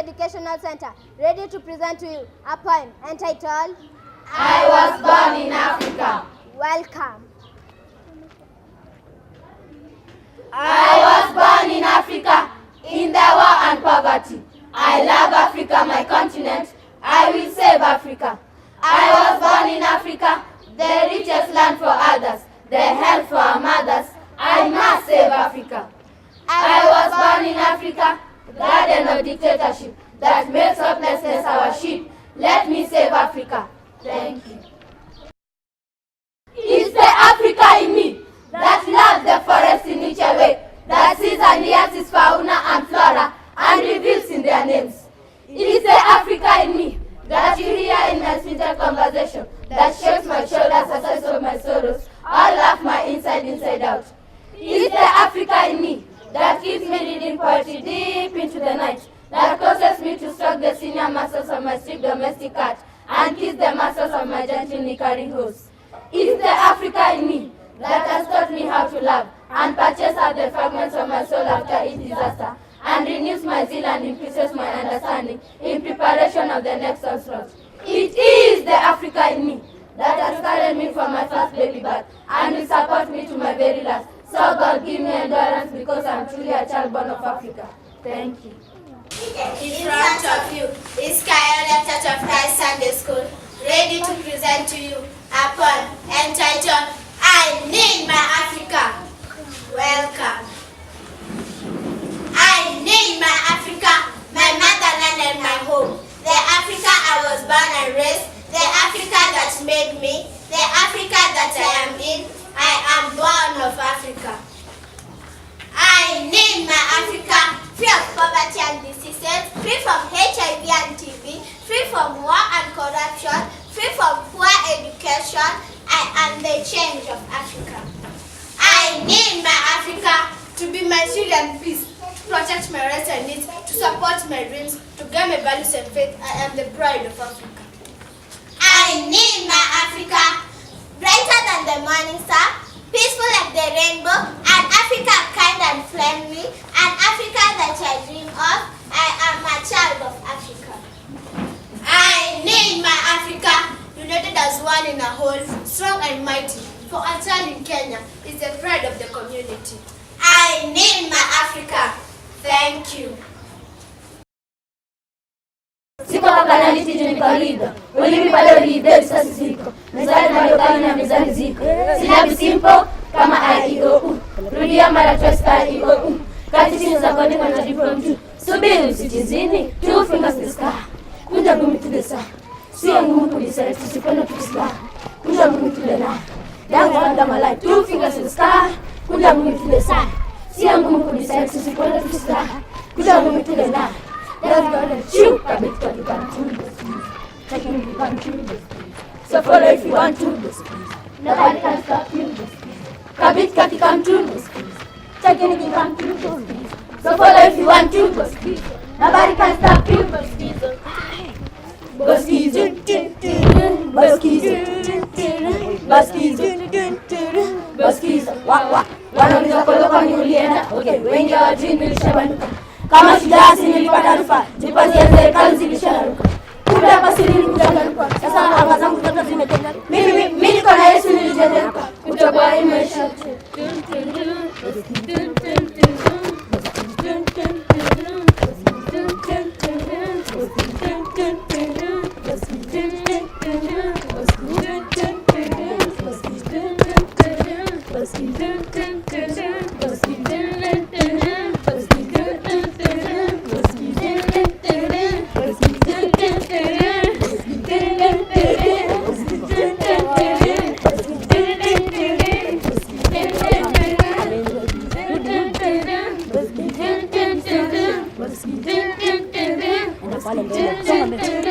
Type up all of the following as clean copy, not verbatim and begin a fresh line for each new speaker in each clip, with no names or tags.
Educational Center, ready to present to you a poem entitled,
I was born in Africa.
Welcome.
I was born in Africa, in the war and poverty. I love Africa, my continent. I will save Africa. I was born in Africa, the richest land for others, the health for our mothers. I must save Africa. I was born in Africa, garden of dictatorship that makes hopelessness our sheep. Let me save Africa. Thank you. It's the Africa in me that loves the forest in each way, that sees and hears its fauna and flora and reveals in their names. It is the Africa in me that you hear in my sweeter conversation, that shakes my shoulders aside of my sorrows, all laugh my inside out. It is the Africa in me that keeps me reading poetry deep into the night, that causes me to stroke the senior muscles of my strict domestic cat and kiss the muscles of my gentle nickering horse. It is the Africa in me that has taught me how to love and purchase out the fragments of my soul after each disaster, and renews my zeal and increases my understanding in preparation of the next onslaught. It is the Africa in me that has carried me from my first baby birth and will support me to my very last. So God give me endurance because I am truly a child born of Africa. Thank you.
In front of you is Kenyan Church of Christ Sunday School, ready to present to you a poem entitled, I Need My Africa. Welcome. I need my Africa, my motherland and my home. The Africa I was born and raised, the Africa that made me, the Africa that I am in. I am born of Africa. I need my Africa, free of poverty and diseases, free from HIV and TB, free from war and corruption, free from poor education. I am the change of Africa. I need my Africa to be my shield and peace, to protect my rights and needs, to support my dreams, to guide my values and faith. I am the pride of Africa. I need my Africa, brighter than the morning star, peaceful like the rainbow, an Africa kind and friendly, an Africa that I dream of. I am a child of Africa. I need my Africa, united as one in a whole, strong and mighty. For a child in Kenya is the pride of the community. I need my Africa. Thank you.
Siko kanaliti juu niko rido, ulimi bado rido sasa siko, mezani bado kana mezani ziko, silabi simple kama I-E-O-U, rudia mara twice I-E-O-U, kati chini za kodi mwana from 2, subiri usitizini, 2 fingers to the sky, kunja ngumi to the sky, siya ngumu kuliselect, sikono to the sky, kunja ngumi to the night, down under my life, 2 fingers to the sky, kunja ngumi to the sky, siya ngumu kuliselect, sikono to the sky, kunja ngumi to the night. Let's go and shoot a bit that you can do this. Taking if you can do this. So follow if you want to do this. Nobody can stop you this. Kabit kat you can do this. Taking if you can do this. So follow if you want to this. Nobody can stop you this. Buskies, buskies, buskies, wah. Wanauliza kwa ni ulienda. Okay, wengi hawajui nilishabanduka. Kama shidasi nilipata rufa, jipazi ya serikali zilishararuka. Kuda basi nilikutaruka, sasa anga zangu zote zimetenda. Mimi niko na Yesu nilijenderuka, kutoboa hii maisha. Vale,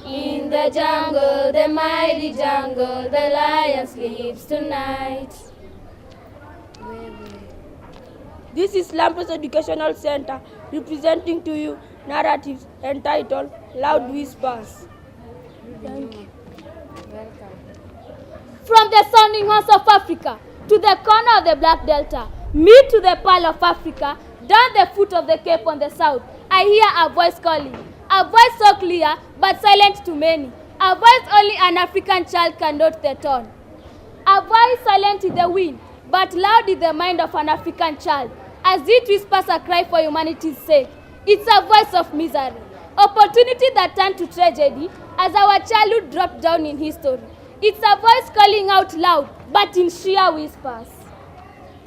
In the jungle, the mighty jungle, the lion sleeps tonight.
This is Lampos Educational Center representing to you narratives entitled Loud Whispers. Thank you.
Welcome. From the sounding horns of Africa to the corner of the Black Delta, mid to the Pearl of Africa, down the foot of the Cape on the south, I hear a voice calling. A voice so clear but silent to many. A voice only an African child can note the tone. A voice silent in the wind but loud in the mind of an African child, as it whispers a cry for humanity's sake. It's a voice of misery, opportunity that turned to tragedy as our childhood dropped down in history. It's a voice calling out loud but in sheer whispers.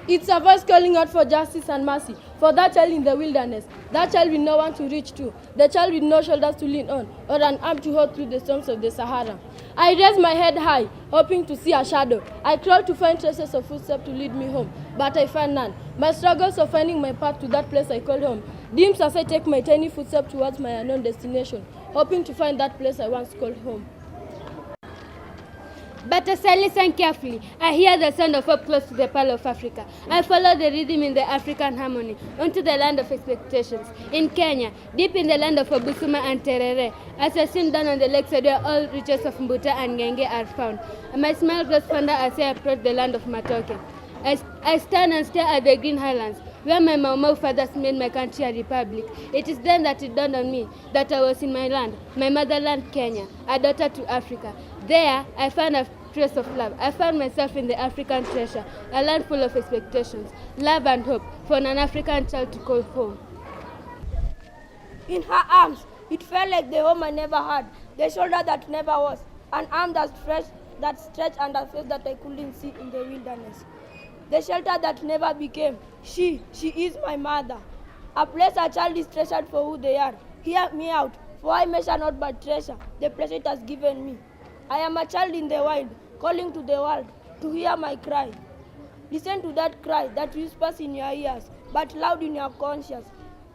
It's a voice calling out for justice and mercy, for that child in the wilderness, that child with no one to reach to, the child with no shoulders to lean on, or an arm to hold through the storms of the Sahara. I raise my head high, hoping to see a shadow. I crawl to find traces of footsteps to lead me home, but I find none. My struggles of finding my path to that place I call home dims as I take my tiny footsteps towards my unknown destination, hoping to find that place I once called home.
But as I listen carefully, I hear the sound of hope close to the Pearl of Africa. I follow the rhythm in the African harmony onto the land of expectations. In Kenya, deep in the land of Obusuma and Terere, as I swim down on the lakeside where all riches of Mbuta and Ngenge are found, and my smile grows fonder as I approach the land of Matoke. I stand and stare at the green highlands, where my Mau fathers made my country a republic. It is then that it dawned on me that I was in my land, my motherland Kenya, a daughter to Africa. There, I found a trace of love. I found myself in the African treasure, a land full of expectations, love and hope for an African child to call home.
In her arms, it felt like the home I never had, the shoulder that never was, an arm that stretched and a face that I couldn't see in the wilderness. The shelter that never became. She is my mother. A place a child is treasured for who they are. Hear me out, for I measure not but treasure the place it has given me. I am a child in the wild, calling to the world to hear my cry. Listen to that cry that whispers in your ears, but loud in your conscience.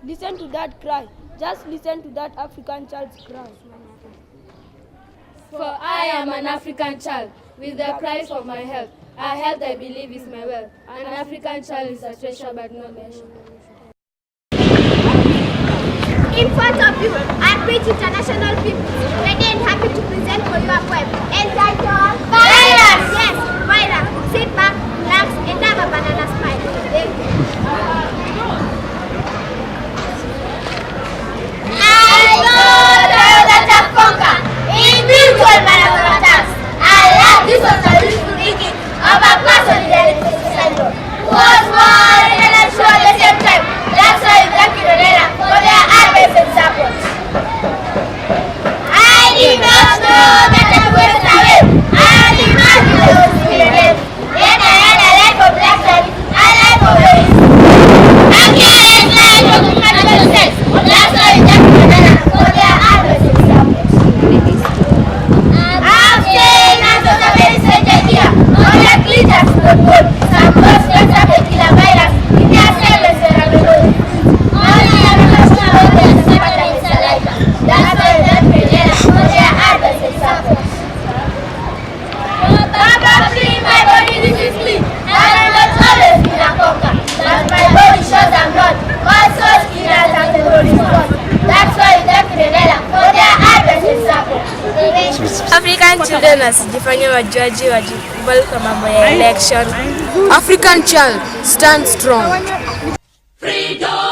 Listen to that cry. Just listen to that African child's cry.
For I am an African child, with the cries for my help. A health I believe is my wealth. An African child is a treasure but no measure.
In front of you, I preach international people, ready and happy to present for you a poem entitled Virus! Yes, Virus. Sit back, relax, and have a banana smile. Thank you.
I know that I've conquered individual marathon attacks. I love this was the useful thinking of a person in the electricity syndrome who was more intellectual at the same time. That's why you thank you, Renera, for their advice and support. I did not know that I was away. I
student asijifanye wajuaji wajikubali kwa mambo ya election.
African child, stand strong.
Freedom!